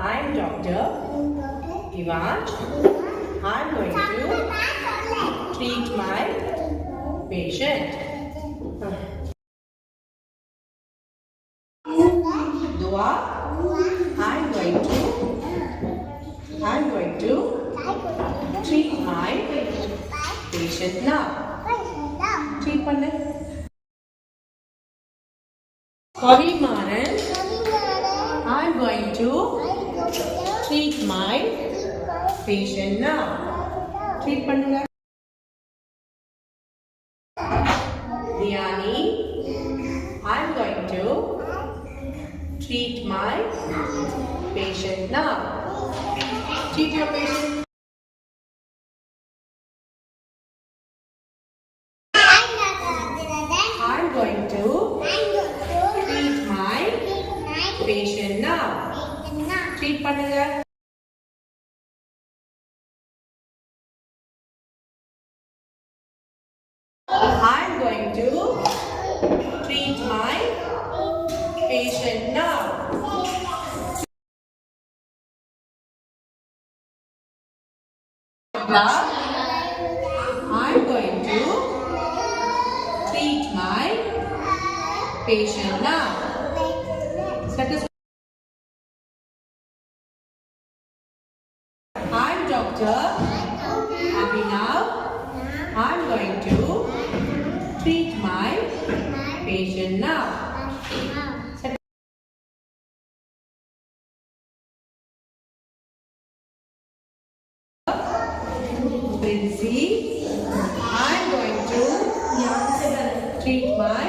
I'm Dr. Ivaj. I'm going to treat my patient. Dua. I'm going to treat my patient now. Treat pannu. Korimaran. I'm going to treat my patient now. Treat பண்ணுங்க. Dhyani. I'm going to treat my patient now. Treat your patient. I'm going to treat my patient now. Treat பண்ணுங்க. I'm going to treat my patient now. I'm going to treat my patient now. I'm Dr. Abhinav. I'm going to treat my patient now. Princy. I'm going to treat my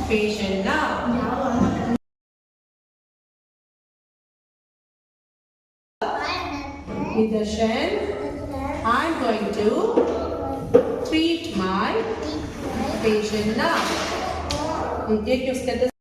patient now. Nidarshan. I'm going to treat my patient now. Take your stethoscope.